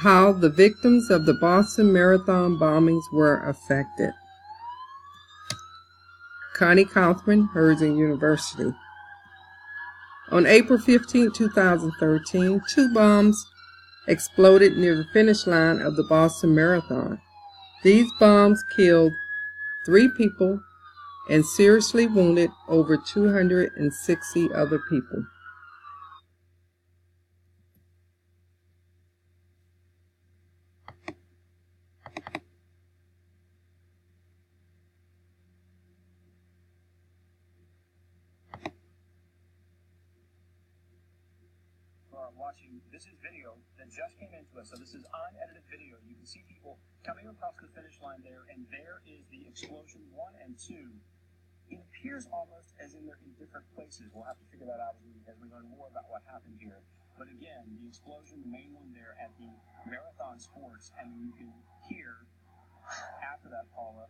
How the victims of the Boston Marathon bombings were affected. Connie Kauffman, Herzing University. On April 15, 2013, 2 bombs exploded near the finish line of the Boston Marathon. These bombs killed 3 people and seriously wounded over 260 other people. Watching, this is video that just came into us, so this is unedited video. You can see people coming across the finish line there, and there is the explosion 1 and 2. It appears almost as in they're in different places. We'll have to figure that out as we learn more about what happened here. But again, the explosion, the main one there at the Marathon Sports, and you can hear after that, Paula,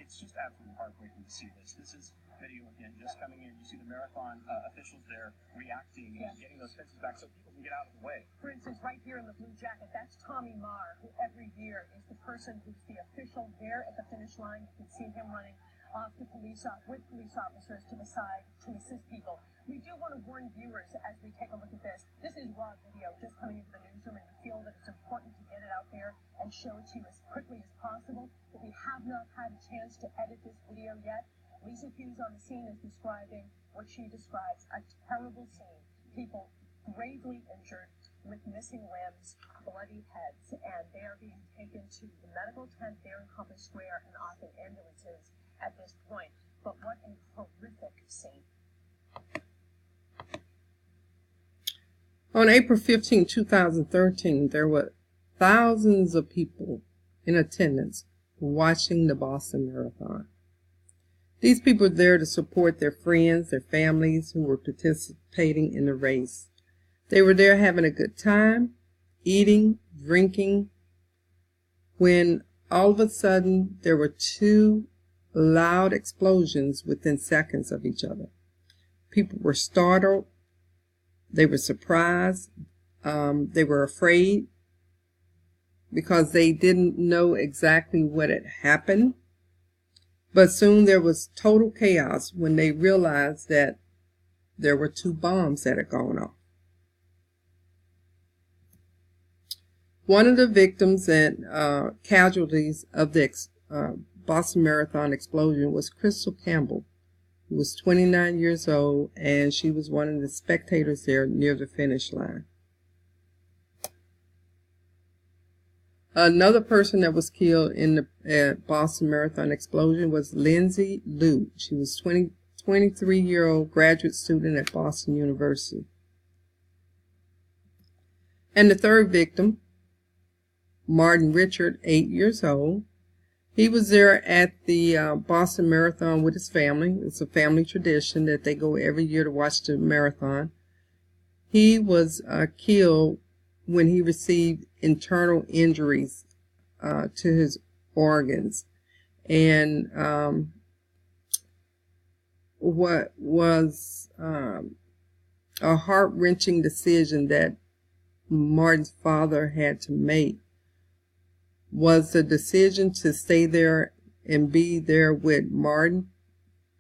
it's just absolutely heartbreaking to see this. This is video again just coming in. You see the Marathon officials there reacting and getting those fences back so people can get out of the way. For instance, right here in the blue jacket, that's Tommy Marr, who every year is the person who's the official there at the finish line. You can see him running off to with police officers to the side to assist people. We do want to warn viewers as we take a look at this. This is raw video just coming into the newsroom, and we feel that it's important to get it out there and show it to you as quickly as possible. But we have not had a chance to edit this video yet. Lisa Hughes on the scene is describing what she describes a terrible scene. People gravely injured with missing limbs, bloody heads, and they are being taken to the medical tent there in Compass Square and off in ambulances at this point. But what a horrific scene. On April 15, 2013, there were thousands of people in attendance watching the Boston Marathon. These people were there to support their friends, their families who were participating in the race. They were there having a good time, eating, drinking, when all of a sudden there were 2 loud explosions within seconds of each other. People were startled. They were surprised. They were afraid because they didn't know exactly what had happened. But soon there was total chaos when they realized that there were 2 bombs that had gone off. One of the victims and casualties of the Boston Marathon explosion was Crystal Campbell, who was 29 years old, and she was one of the spectators there near the finish line. Another person that was killed in the Boston Marathon explosion was Lindsay Liu. She was 23-year-old graduate student at Boston University. And the third victim, Martin Richard, 8 years old. He was there at the Boston Marathon with his family. It's a family tradition that they go every year to watch the marathon. He was killed when he received internal injuries to his organs. And what was a heart-wrenching decision that Martin's father had to make was the decision to stay there and be there with Martin,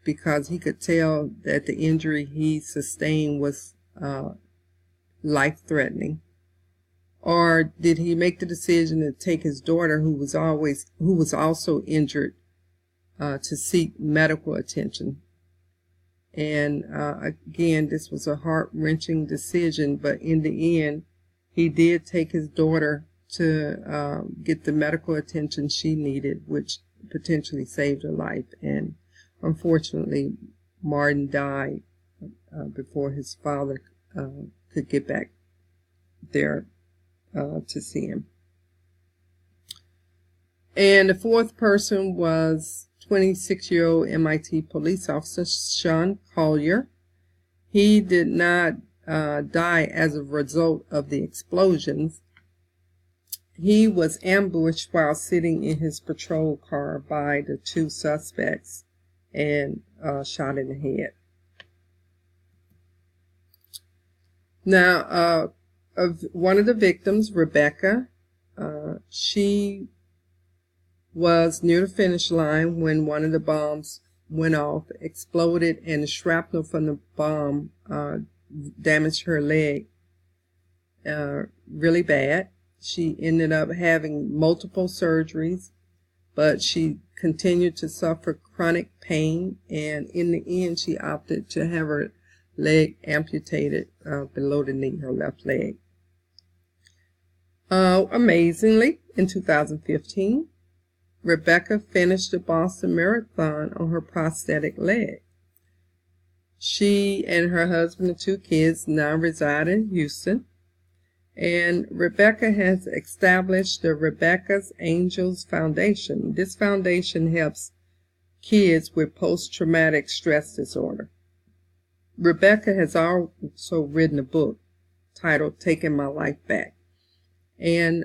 because he could tell that the injury he sustained was life-threatening. Or did he make the decision to take his daughter, who was also injured, to seek medical attention? And again, this was a heart-wrenching decision, but in the end, he did take his daughter to get the medical attention she needed, which potentially saved her life. And unfortunately, Martin died before his father could get back there to see him. And the fourth person was 26-year-old MIT police officer Sean Collier. He did not die as a result of the explosions. He was ambushed while sitting in his patrol car by the 2 suspects and shot in the head. Now, one of the victims, Rebecca, she was near the finish line when one of the bombs went off, exploded, and the shrapnel from the bomb damaged her leg really bad. She ended up having multiple surgeries, but she continued to suffer chronic pain, and in the end she opted to have her leg amputated below the knee, her left leg. Amazingly, in 2015, Rebecca finished the Boston Marathon on her prosthetic leg. She and her husband and 2 kids now reside in Houston, and Rebecca has established the Rebecca's Angels Foundation. This foundation helps kids with post-traumatic stress disorder. Rebecca has also written a book titled Taking My Life Back. And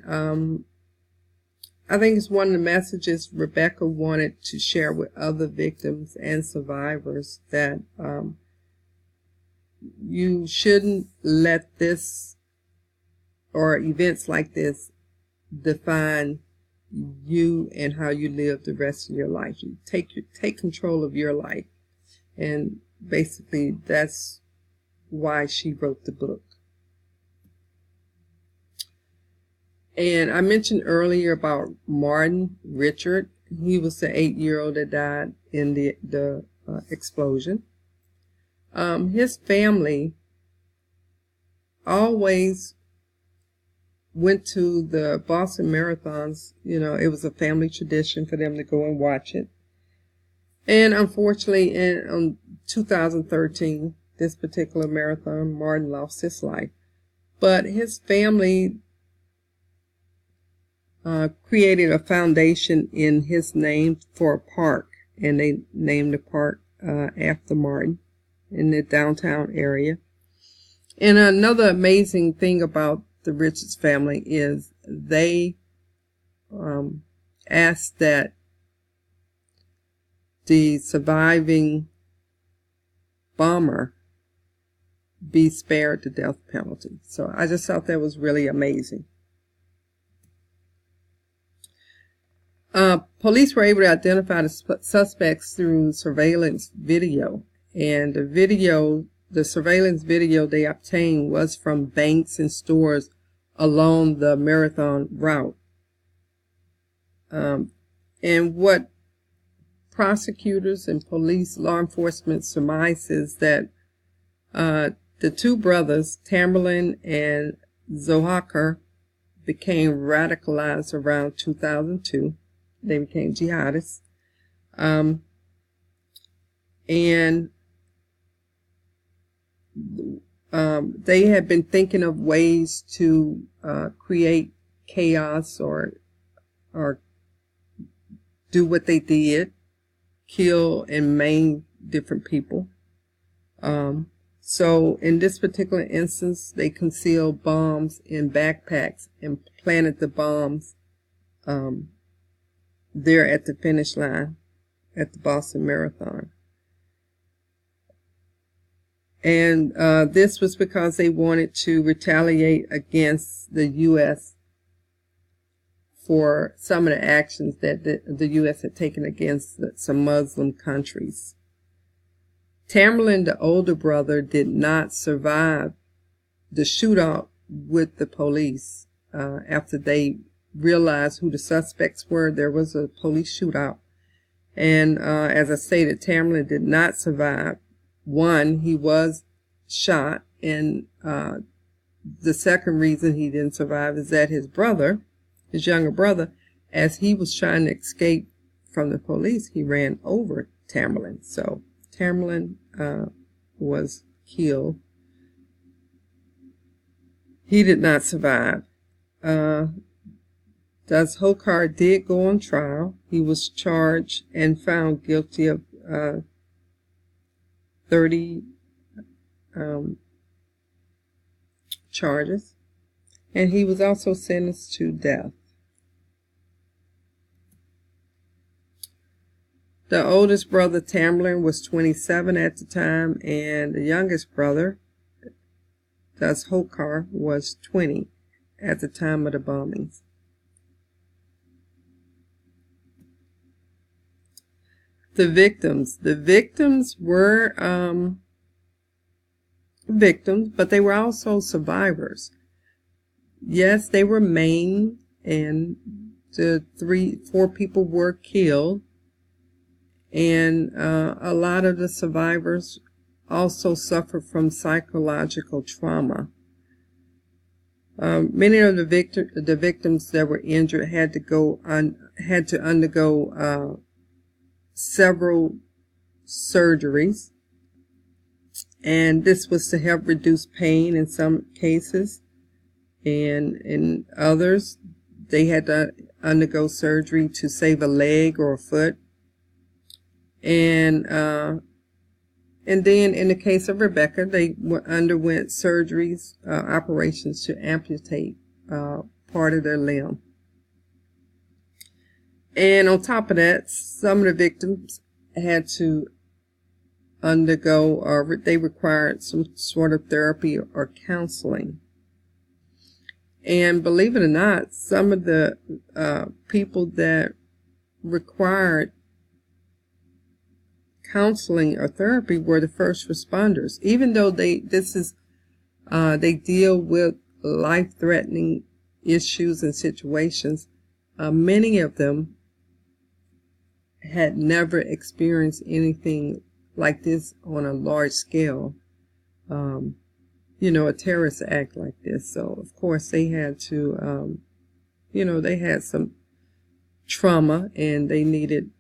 I think it's one of the messages Rebecca wanted to share with other victims and survivors, that you shouldn't let this or events like this define you and how you live the rest of your life. You take control of your life. And basically that's why she wrote the book. And I mentioned earlier about Martin Richard. He was the 8-year-old that died in the explosion. His family always went to the Boston Marathons. You know, it was a family tradition for them to go and watch it. And unfortunately, in 2013, this particular marathon, Martin lost his life. But his family created a foundation in his name for a park, and they named the park after Martin in the downtown area. And another amazing thing about the Richards family is they asked that the surviving bomber be spared the death penalty. So I just thought that was really amazing. Police were able to identify the suspects through surveillance video, and the surveillance video they obtained was from banks and stores along the marathon route. And what prosecutors and police law enforcement surmises that the 2 brothers, Tamerlan and Zohar, became radicalized around 2002. They became jihadists. And they had been thinking of ways to create chaos or do what they did, kill and maim different people. So in this particular instance, they concealed bombs in backpacks and planted the bombs there at the finish line at the Boston Marathon. And this was because they wanted to retaliate against the U.S. for some of the actions that the U.S. had taken against some Muslim countries. Tamerlan, the older brother, did not survive the shootout with the police. After they realized who the suspects were, there was a police shootout. And as I stated, Tamerlan did not survive. One, he was shot, and the second reason he didn't survive is that his younger brother, as he was trying to escape from the police, he ran over Tamerlan. So Tamerlan was killed. He did not survive. Zohar did go on trial. He was charged and found guilty of 30 charges, and he was also sentenced to death. The oldest brother, Tamerlan, was 27 at the time, and the youngest brother, thus Holkar was 20 at the time of the bombings. The victims were victims, but they were also survivors. Yes, they were maimed, and the 4 people were killed, and a lot of the survivors also suffered from psychological trauma. Many of the victims that were injured had to undergo several surgeries, and this was to help reduce pain in some cases, and in others they had to undergo surgery to save a leg or a foot. And then in the case of Rebecca, they underwent surgeries, operations to amputate part of their limb. And on top of that, some of the victims had to undergo, or they required some sort of therapy or counseling. And believe it or not, some of the people that required counseling or therapy were the first responders. Even though they deal with life-threatening issues and situations, many of them had never experienced anything like this on a large scale. A terrorist act like this. So of course they had to, they had some trauma, and they needed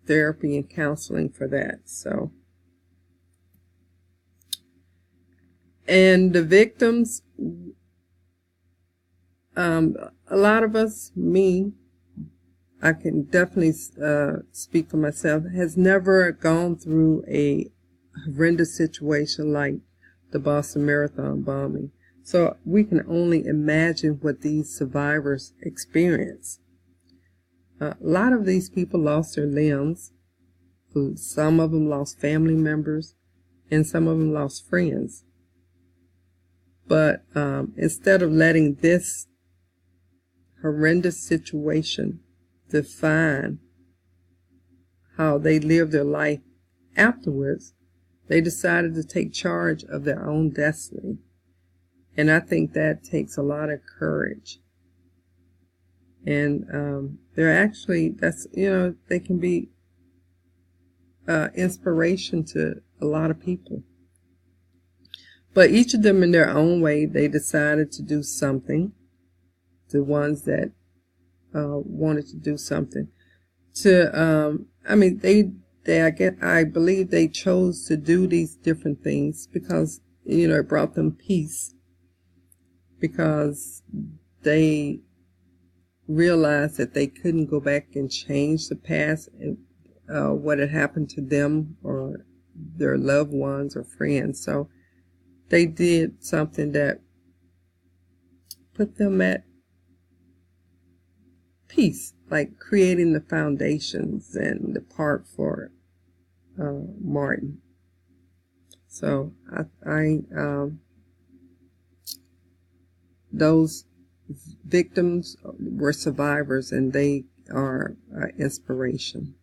therapy and counseling for that. So, and the victims, a lot of us, I can definitely speak for myself, has never gone through a horrendous situation like the Boston Marathon bombing. So we can only imagine what these survivors experienced. A lot of these people lost their limbs. Some of them lost family members, and some of them lost friends. But instead of letting this horrendous situation define how they live their life afterwards, they decided to take charge of their own destiny. And I think that takes a lot of courage. And they're actually, they can be inspiration to a lot of people. But each of them in their own way, they decided to do something. The ones that wanted to do something. I believe they chose to do these different things because, it brought them peace. Because they realized that they couldn't go back and change the past and what had happened to them or their loved ones or friends. So they did something that put them at peace, like creating the foundations and the park for Martin. So those victims were survivors, and they are inspiration.